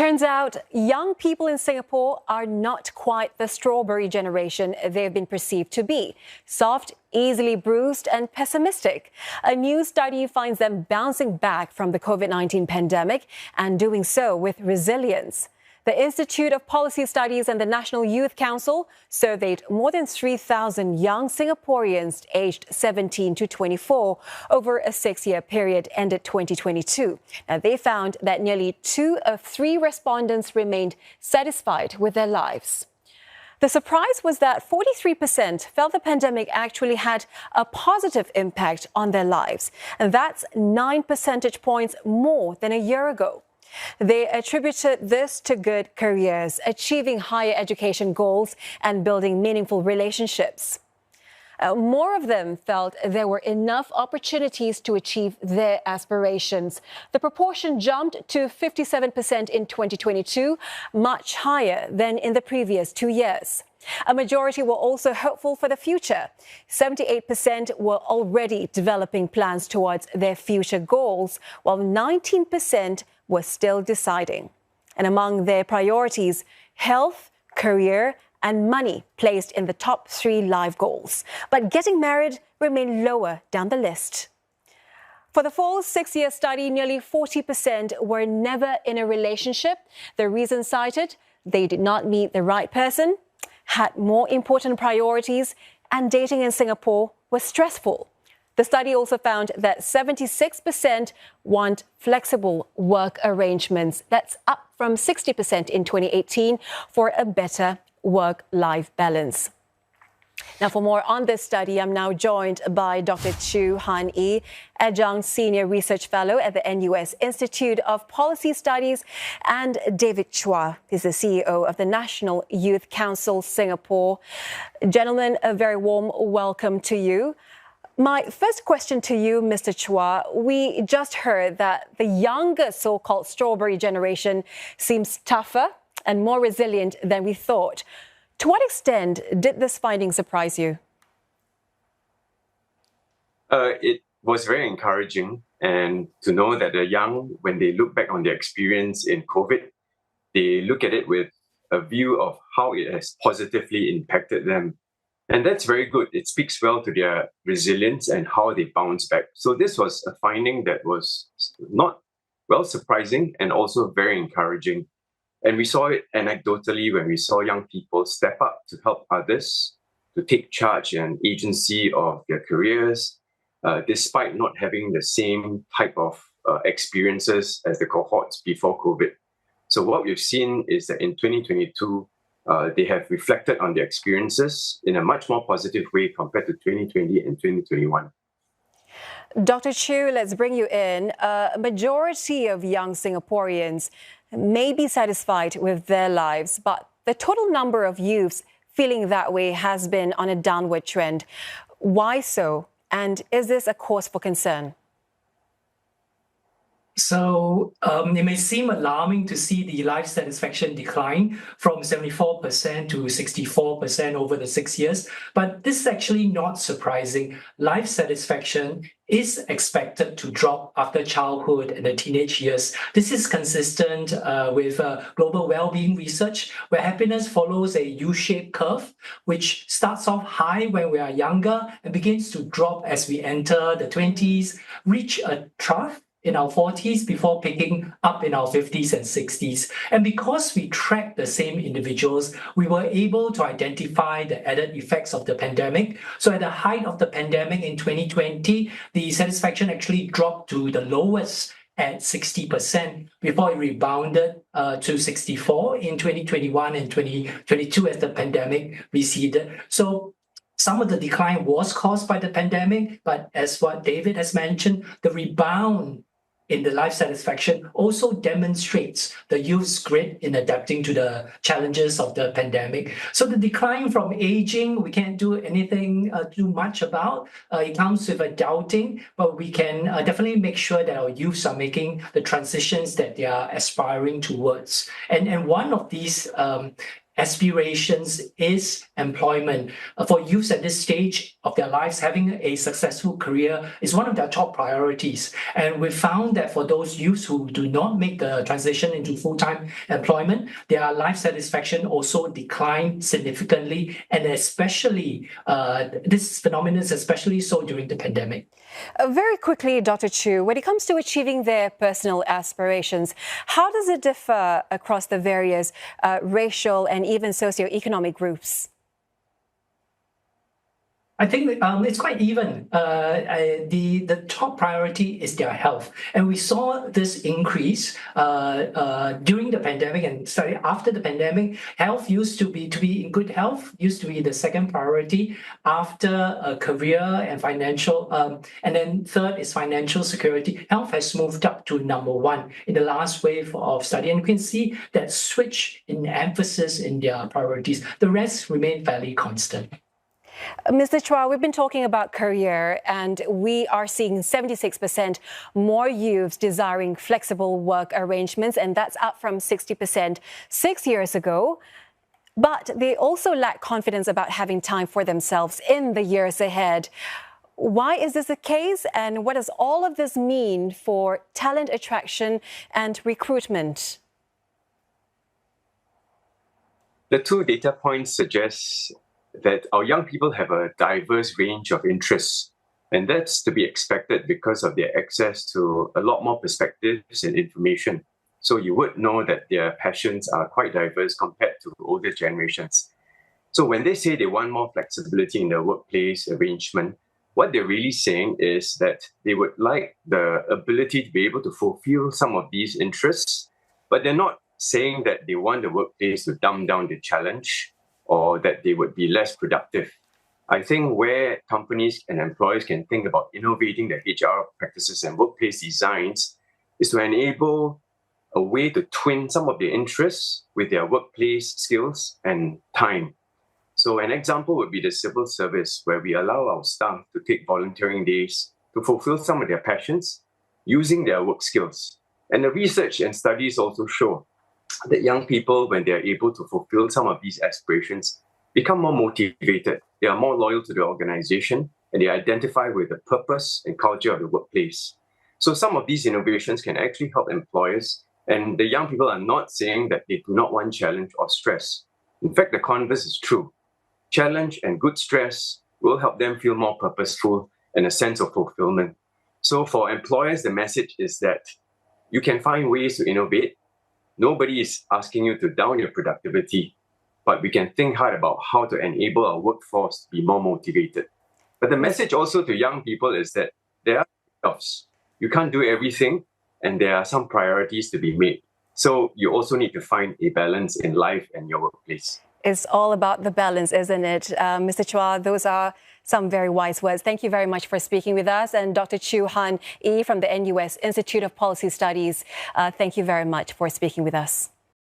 Turns out young people in Singapore are not quite the strawberry generation they've been perceived to be. Soft, easily bruised and pessimistic. A new study finds them bouncing back from the COVID-19 pandemic and doing so with resilience. The Institute of Policy Studies and the National Youth Council surveyed more than 3,000 young Singaporeans aged 17 to 24 over a 6-year period ended 2022. Now, they found that nearly 2 of 3 respondents remained satisfied with their lives. The surprise was that 43% felt the pandemic actually had a positive impact on their lives, and that's 9 percentage points more than a year ago. They attributed this to good careers, achieving higher education goals, and building meaningful relationships. More of them felt there were enough opportunities to achieve their aspirations. The proportion jumped to 57% in 2022, much higher than in the previous 2 years. A majority were also hopeful for the future. 78% were already developing plans towards their future goals, while 19% were still deciding. And among their priorities, health, career, and money placed in the top 3 life goals. But getting married remained lower down the list. For the full 6-year study, nearly 40% were never in a relationship. The reason cited, they did not meet the right person, had more important priorities, and dating in Singapore was stressful. The study also found that 76% want flexible work arrangements. That's up from 60% in 2018 for a better work-life balance. Now, for more on this study, I'm now joined by Dr. Chu Han-ee, adjunct senior research fellow at the NUS Institute of Policy Studies, and David Chua, who's the CEO of the National Youth Council Singapore. Gentlemen, a very warm welcome to you. My first question to you, Mr. Chua, we just heard that the younger so-called strawberry generation seems tougher and more resilient than we thought. To what extent did this finding surprise you? It was very encouraging, and to know that the young, when they look back on their experience in COVID, they look at it with a view of how it has positively impacted them. And that's very good. It speaks well to their resilience and how they bounce back. So this was a finding that was not surprising and also very encouraging. And we saw it anecdotally when we saw young people step up to help others, to take charge and agency of their careers, despite not having the same type of experiences as the cohorts before COVID. So what we've seen is that in 2022, they have reflected on their experiences in a much more positive way compared to 2020 and 2021. Dr. Chu, let's bring you in. A majority of young Singaporeans may be satisfied with their lives, but the total number of youths feeling that way has been on a downward trend. Why so? And is this a cause for concern? So it may seem alarming to see the life satisfaction decline from 74% to 64% over the 6 years, but this is actually not surprising. Life satisfaction is expected to drop after childhood and the teenage years. This is consistent with global well-being research, where happiness follows a U-shaped curve, which starts off high when we are younger and begins to drop as we enter the 20s, reach a trough in our 40s before picking up in our 50s and 60s. And because we track the same individuals, we were able to identify the added effects of the pandemic. So at the height of the pandemic in 2020, the satisfaction actually dropped to the lowest at 60% before it rebounded to 64 in 2021 and 2022 as the pandemic receded. So some of the decline was caused by the pandemic, but as what David has mentioned, the rebound in the life satisfaction also demonstrates the youth's grit in adapting to the challenges of the pandemic. So the decline from aging, we can't do anything too much about. It comes with adulting, but we can definitely make sure that our youths are making the transitions that they are aspiring towards. And one of these aspirations is employment. For youths at this stage of their lives, having a successful career is one of their top priorities. And we found that for those youths who do not make the transition into full-time employment, their life satisfaction also declined significantly, and especially this phenomenon is especially so during the pandemic. Very quickly, Dr. Chu, when it comes to achieving their personal aspirations, how does it differ across the various racial and even socioeconomic groups? I think it's quite even. The top priority is their health. And we saw this increase during the pandemic and starting after the pandemic. Health used to be in good health, used to be the second priority after a career and financial. And then third is financial security. Health has moved up to number one in the last wave of study. And you can see that switch in emphasis in their priorities. The rest remain fairly constant. Mr. Chua, we've been talking about career, and we are seeing 76% more youths desiring flexible work arrangements, and that's up from 60% 6 years ago. But they also lack confidence about having time for themselves in the years ahead. Why is this the case, and what does all of this mean for talent attraction and recruitment? The two data points suggest that our young people have a diverse range of interests, and that's to be expected because of their access to a lot more perspectives and information. So you would know that their passions are quite diverse compared to older generations. So when they say they want more flexibility in their workplace arrangement, what they're really saying is that they would like the ability to be able to fulfill some of these interests, but they're not saying that they want the workplace to dumb down the challenge or that they would be less productive. I think where companies and employers can think about innovating their HR practices and workplace designs is to enable a way to twin some of their interests with their workplace skills and time. So an example would be the civil service, where we allow our staff to take volunteering days to fulfill some of their passions using their work skills. And the research and studies also show that young people, when they are able to fulfill some of these aspirations, become more motivated. They are more loyal to the organization, and they identify with the purpose and culture of the workplace. So some of these innovations can actually help employers, and the young people are not saying that they do not want challenge or stress. In fact, the converse is true. Challenge and good stress will help them feel more purposeful and a sense of fulfillment. So for employers, the message is that you can find ways to innovate. Nobody is asking you to down your productivity, but we can think hard about how to enable our workforce to be more motivated. But the message also to young people is that there are trade-offs. You can't do everything, and there are some priorities to be made. So you also need to find a balance in life and your workplace. It's all about the balance, isn't it? Mr. Chua, those are some very wise words. Thank you very much for speaking with us. And Dr. Chu Han Yi from the NUS Institute of Policy Studies, thank you very much for speaking with us.